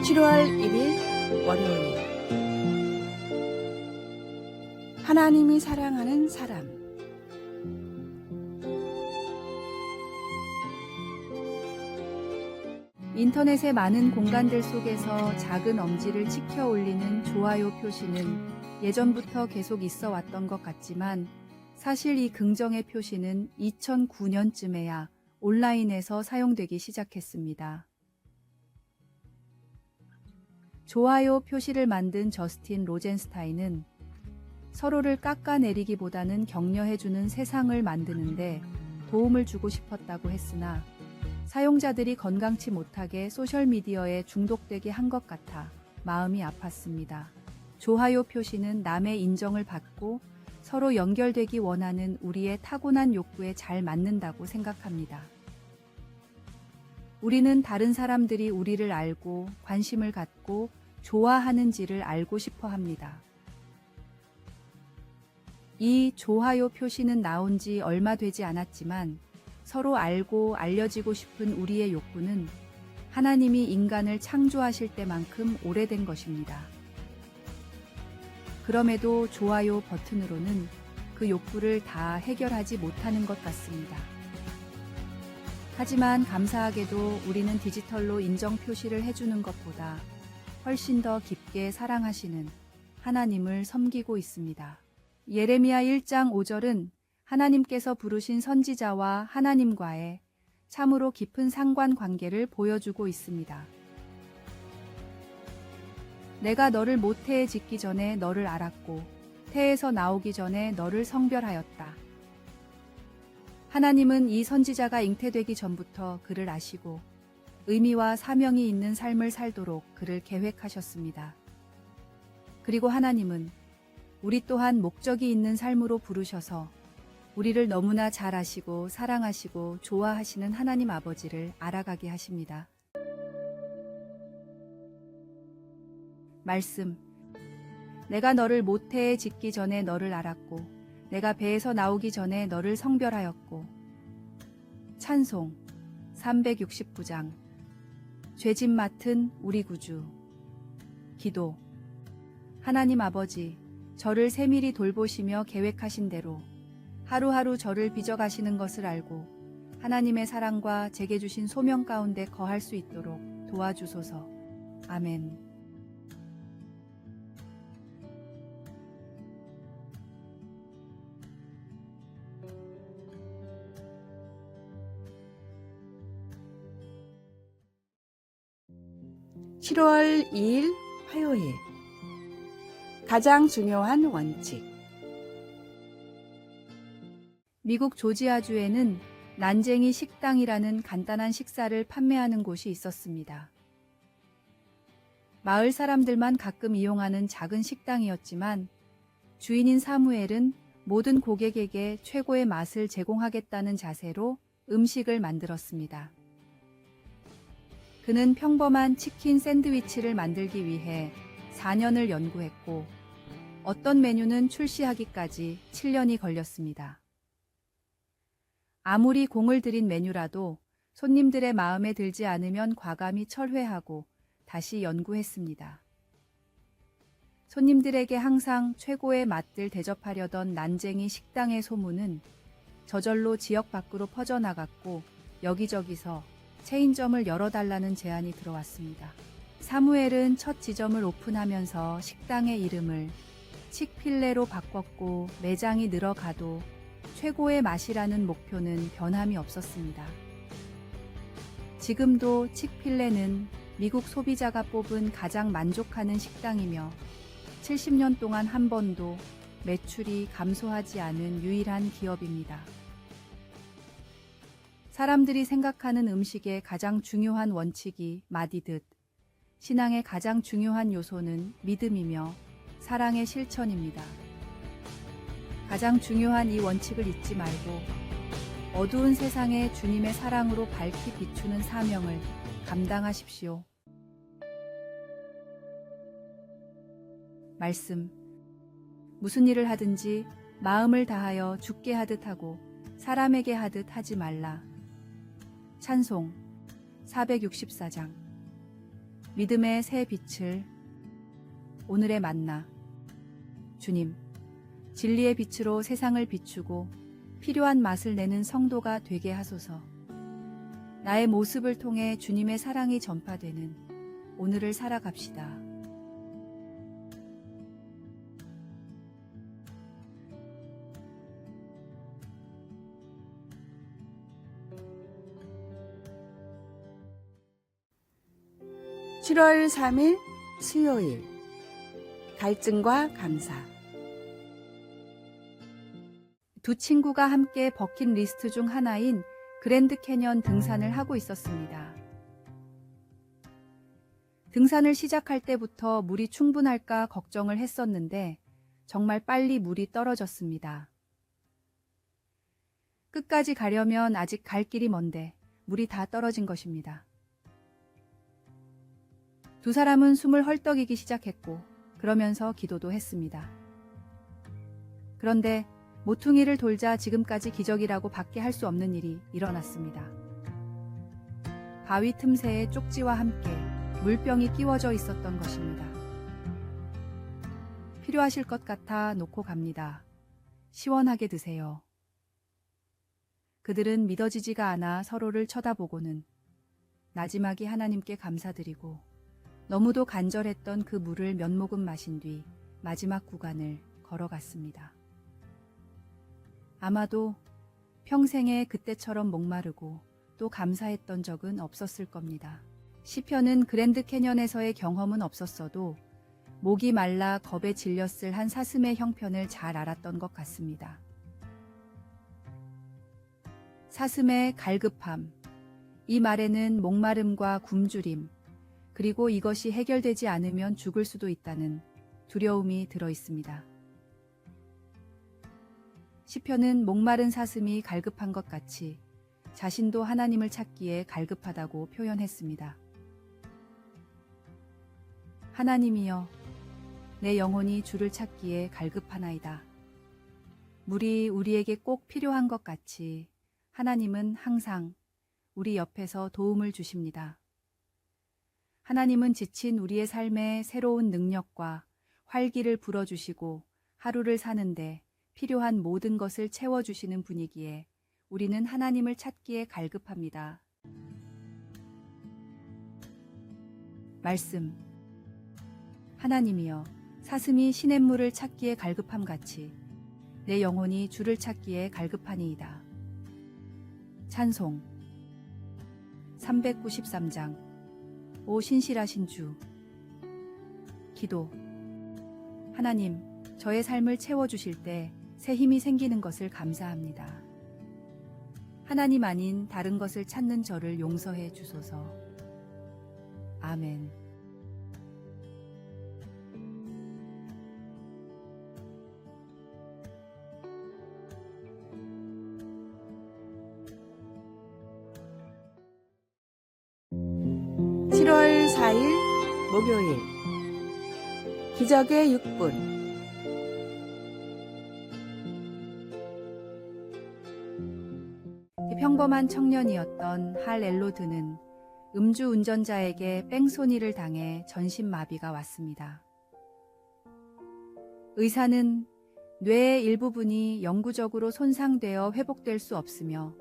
7월 1일 월요일 하나님이 사랑하는 사람. 인터넷의 많은 공간들 속에서 작은 엄지를 치켜 올리는 좋아요 표시는 예전부터 계속 있어 왔던 것 같지만 사실 이 긍정의 표시는 2009년쯤에야 온라인에서 사용되기 시작했습니다. 좋아요 표시를 만든 저스틴 로젠스타인은 서로를 깎아내리기보다는 격려해주는 세상을 만드는데 도움을 주고 싶었다고 했으나 사용자들이 건강치 못하게 소셜미디어에 중독되게 한 것 같아 마음이 아팠습니다. 좋아요 표시는 남의 인정을 받고 서로 연결되기 원하는 우리의 타고난 욕구에 잘 맞는다고 생각합니다. 우리는 다른 사람들이 우리를 알고 관심을 갖고 좋아하는지를 알고 싶어 합니다. 이 좋아요 표시는 나온 지 얼마 되지 않았지만 서로 알고 알려지고 싶은 우리의 욕구는 하나님이 인간을 창조하실 때만큼 오래된 것입니다. 그럼에도 좋아요 버튼으로는 그 욕구를 다 해결하지 못하는 것 같습니다. 하지만 감사하게도 우리는 디지털로 인정 표시를 해주는 것보다 훨씬 더 깊게 사랑하시는 하나님을 섬기고 있습니다. 예레미야 1장 5절은 하나님께서 부르신 선지자와 하나님과의 참으로 깊은 상관관계를 보여주고 있습니다. 내가 너를 모태에 짓기 전에 너를 알았고 태에서 나오기 전에 너를 성별하였다. 하나님은 이 선지자가 잉태되기 전부터 그를 아시고 의미와 사명이 있는 삶을 살도록 그를 계획하셨습니다. 그리고 하나님은 우리 또한 목적이 있는 삶으로 부르셔서 우리를 너무나 잘 아시고 사랑하시고 좋아하시는 하나님 아버지를 알아가게 하십니다. 말씀. 내가 너를 모태에 짓기 전에 너를 알았고 내가 배에서 나오기 전에 너를 성별하였고. 찬송 369장. 죄짐 맡은 우리 구주. 기도. 하나님 아버지, 저를 세밀히 돌보시며 계획하신 대로 하루하루 저를 빚어가시는 것을 알고 하나님의 사랑과 제게 주신 소명 가운데 거할 수 있도록 도와주소서. 아멘. (7월 2일) 화요일 가장 중요한 원칙. 미국 조지아주에는 난쟁이 식당이라는 간단한 식사를 판매하는 곳이 있었습니다. 마을 사람들만 가끔 이용하는 작은 식당이었지만 주인인 사무엘은 모든 고객에게 최고의 맛을 제공하겠다는 자세로 음식을 만들었습니다. 그는 평범한 치킨 샌드위치를 만들기 위해 4년을 연구했고 어떤 메뉴는 출시하기까지 7년이 걸렸습니다. 아무리 공을 들인 메뉴라도 손님들의 마음에 들지 않으면 과감히 철회하고 다시 연구했습니다. 손님들에게 항상 최고의 맛들 대접하려던 난쟁이 식당의 소문은 저절로 지역 밖으로 퍼져나갔고 여기저기서 체인점을 열어달라는 제안이 들어왔습니다. 사무엘은 첫 지점을 오픈하면서 식당의 이름을 칙필레로 바꿨고 매장이 늘어가도 최고의 맛이라는 목표는 변함이 없었습니다. 지금도 칙필레는 미국 소비자가 뽑은 가장 만족하는 식당이며 70년 동안 한 번도 매출이 감소하지 않은 유일한 기업입니다. 사람들이 생각하는 음식의 가장 중요한 원칙이 맞이듯 신앙의 가장 중요한 요소는 믿음이며 사랑의 실천입니다. 가장 중요한 이 원칙을 잊지 말고 어두운 세상에 주님의 사랑으로 밝히 비추는 사명을 감당하십시오. 말씀. 무슨 일을 하든지 마음을 다하여 주께 하듯 하고 사람에게 하듯 하지 말라. 찬송 464장. 믿음의 새 빛을 오늘의 만나. 주님, 진리의 빛으로 세상을 비추고 필요한 맛을 내는 성도가 되게 하소서. 나의 모습을 통해 주님의 사랑이 전파되는 오늘을 살아갑시다. (7월 3일) 수요일 갈증과 감사. 두 친구가 함께 버킷리스트 중 하나인 그랜드 캐년 등산을 하고 있었습니다. 등산을 시작할 때부터 물이 충분할까 걱정을 했었는데 정말 빨리 물이 떨어졌습니다. 끝까지 가려면 아직 갈 길이 먼데 물이 다 떨어진 것입니다. 두 사람은 숨을 헐떡이기 시작했고 그러면서 기도도 했습니다. 그런데 모퉁이를 돌자 지금까지 기적이라고 밖에 할 수 없는 일이 일어났습니다. 바위 틈새에 쪽지와 함께 물병이 끼워져 있었던 것입니다. 필요하실 것 같아 놓고 갑니다. 시원하게 드세요. 그들은 믿어지지가 않아 서로를 쳐다보고는 나지막이 하나님께 감사드리고 너무도 간절했던 그 물을 몇 모금 마신 뒤 마지막 구간을 걸어갔습니다. 아마도 평생에 그때처럼 목마르고 또 감사했던 적은 없었을 겁니다. 시편은 그랜드 캐년에서의 경험은 없었어도 목이 말라 겁에 질렸을 한 사슴의 형편을 잘 알았던 것 같습니다. 사슴의 갈급함, 이 말에는 목마름과 굶주림, 그리고 이것이 해결되지 않으면 죽을 수도 있다는 두려움이 들어 있습니다. 시편은 목마른 사슴이 갈급한 것 같이 자신도 하나님을 찾기에 갈급하다고 표현했습니다. 하나님이여, 내 영혼이 주를 찾기에 갈급하나이다. 물이 우리에게 꼭 필요한 것 같이 하나님은 항상 우리 옆에서 도움을 주십니다. 하나님은 지친 우리의 삶에 새로운 능력과 활기를 불어주시고 하루를 사는데 필요한 모든 것을 채워주시는 분이기에 우리는 하나님을 찾기에 갈급합니다. 말씀. 하나님이여, 사슴이 시냇물을 찾기에 갈급함 같이 내 영혼이 주를 찾기에 갈급하니이다. 찬송. 393장. 오 신실하신 주. 기도. 하나님, 저의 삶을 채워주실 때 새 힘이 생기는 것을 감사합니다. 하나님 아닌 다른 것을 찾는 저를 용서해 주소서. 아멘. (7월 4일) 목요일 기적의 6분. 평범한 청년이었던 할 엘로드는 음주운전자에게 뺑소니를 당해 전신마비가 왔습니다. 의사는 뇌의 일부분이 영구적으로 손상되어 회복될 수 없으며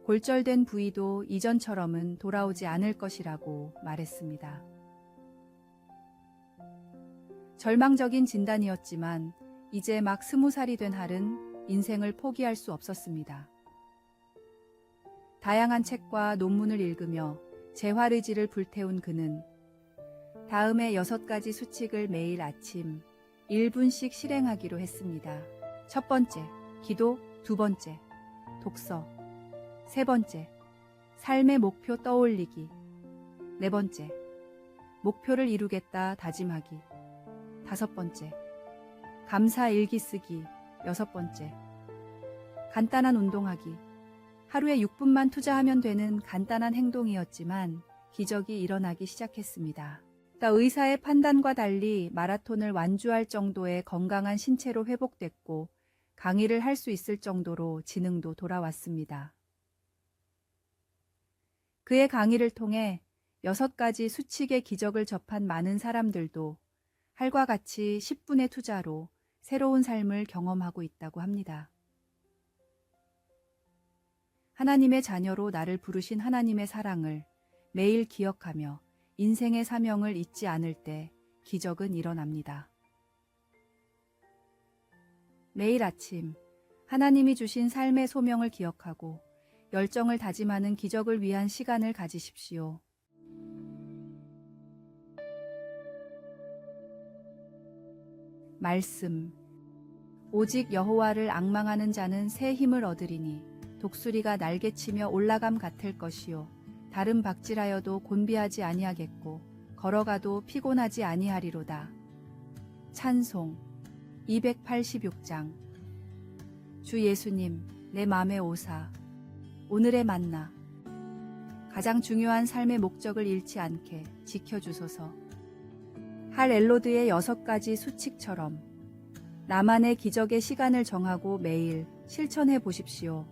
골절된 부위도 이전처럼은 돌아오지 않을 것이라고 말했습니다. 절망적인 진단이었지만 이제 막 20살이 된 할은 인생을 포기할 수 없었습니다. 다양한 책과 논문을 읽으며 재활의지를 불태운 그는 다음에 6가지 수칙을 매일 아침 1분씩 실행하기로 했습니다. 첫 번째, 기도. 두 번째, 독서. 세 번째, 삶의 목표 떠올리기. 네 번째, 목표를 이루겠다 다짐하기. 다섯 번째, 감사 일기 쓰기. 여섯 번째, 간단한 운동하기. 하루에 6분만 투자하면 되는 간단한 행동이었지만 기적이 일어나기 시작했습니다. 의사의 판단과 달리 마라톤을 완주할 정도의 건강한 신체로 회복됐고 강의를 할 수 있을 정도로 지능도 돌아왔습니다. 그의 강의를 통해 6가지 수칙의 기적을 접한 많은 사람들도 할과 같이 10분의 투자로 새로운 삶을 경험하고 있다고 합니다. 하나님의 자녀로 나를 부르신 하나님의 사랑을 매일 기억하며 인생의 사명을 잊지 않을 때 기적은 일어납니다. 매일 아침 하나님이 주신 삶의 소명을 기억하고 열정을 다짐하는 기적을 위한 시간을 가지십시오. 말씀. 오직 여호와를 앙망하는 자는 새 힘을 얻으리니 독수리가 날개치며 올라감 같을 것이요 다른 박질하여도 곤비하지 아니하겠고 걸어가도 피곤하지 아니하리로다. 찬송 286장. 주 예수님, 내 맘에 오사. 오늘의 만나. 가장 중요한 삶의 목적을 잃지 않게 지켜주소서. 할 엘로드의 6가지 수칙처럼 나만의 기적의 시간을 정하고 매일 실천해 보십시오.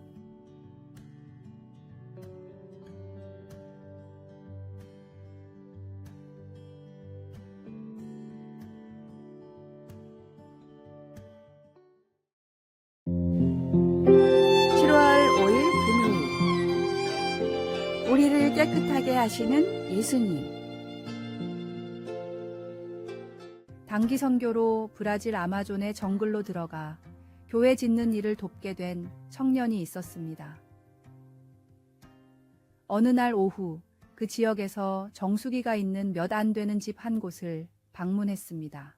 우리를 깨끗하게 하시는 예수님. 단기 선교로 브라질 아마존의 정글로 들어가 교회 짓는 일을 돕게 된 청년이 있었습니다. 어느 날 오후 그 지역에서 정수기가 있는 몇 안 되는 집 한 곳을 방문했습니다.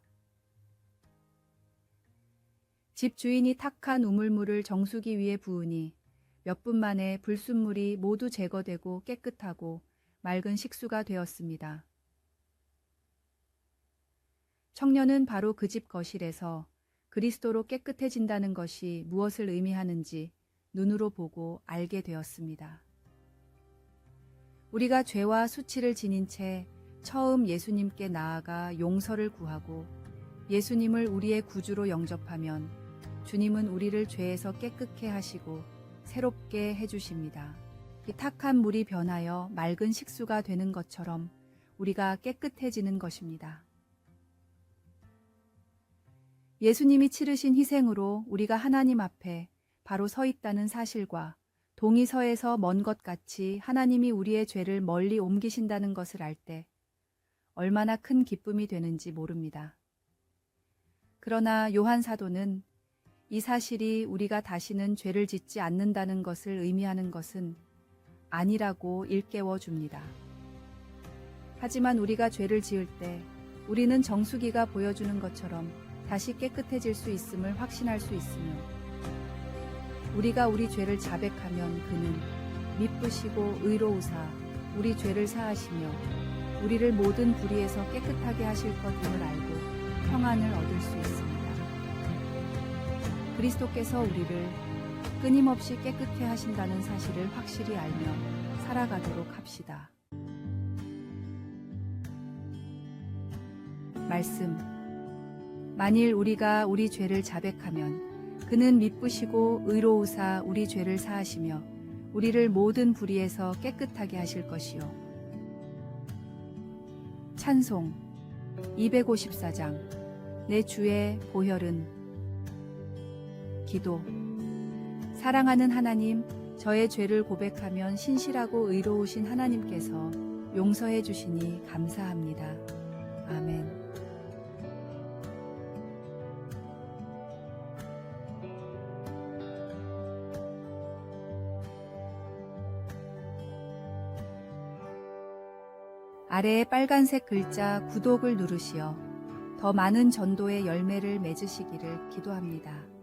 집 주인이 탁한 우물물을 정수기 위에 부으니 몇 분 만에 불순물이 모두 제거되고 깨끗하고 맑은 식수가 되었습니다. 청년은 바로 그 집 거실에서 그리스도로 깨끗해진다는 것이 무엇을 의미하는지 눈으로 보고 알게 되었습니다. 우리가 죄와 수치를 지닌 채 처음 예수님께 나아가 용서를 구하고 예수님을 우리의 구주로 영접하면 주님은 우리를 죄에서 깨끗게 하시고 새롭게 해주십니다. 이 탁한 물이 변하여 맑은 식수가 되는 것처럼 우리가 깨끗해지는 것입니다. 예수님이 치르신 희생으로 우리가 하나님 앞에 바로 서 있다는 사실과 동이서에서 먼 것 같이 하나님이 우리의 죄를 멀리 옮기신다는 것을 알 때 얼마나 큰 기쁨이 되는지 모릅니다. 그러나 요한 사도는 이 사실이 우리가 다시는 죄를 짓지 않는다는 것을 의미하는 것은 아니라고 일깨워 줍니다. 하지만 우리가 죄를 지을 때 우리는 정수기가 보여주는 것처럼 다시 깨끗해질 수 있음을 확신할 수 있으며 우리가 우리 죄를 자백하면 그는 미쁘시고 의로우사 우리 죄를 사하시며 우리를 모든 불의에서 깨끗하게 하실 것임을 알고 평안을 얻을 수 있습니다. 그리스도께서 우리를 끊임없이 깨끗해 하신다는 사실을 확실히 알며 살아가도록 합시다. 말씀. 만일 우리가 우리 죄를 자백하면 그는 미쁘시고 의로우사 우리 죄를 사하시며 우리를 모든 불의에서 깨끗하게 하실 것이요. 찬송 254장. 내 주의 보혈은. 기도. 사랑하는 하나님, 저의 죄를 고백하면 신실하고 의로우신 하나님께서 용서해 주시니 감사합니다. 아멘. 아래에 빨간색 글자 구독을 누르시어 더 많은 전도의 열매를 맺으시기를 기도합니다.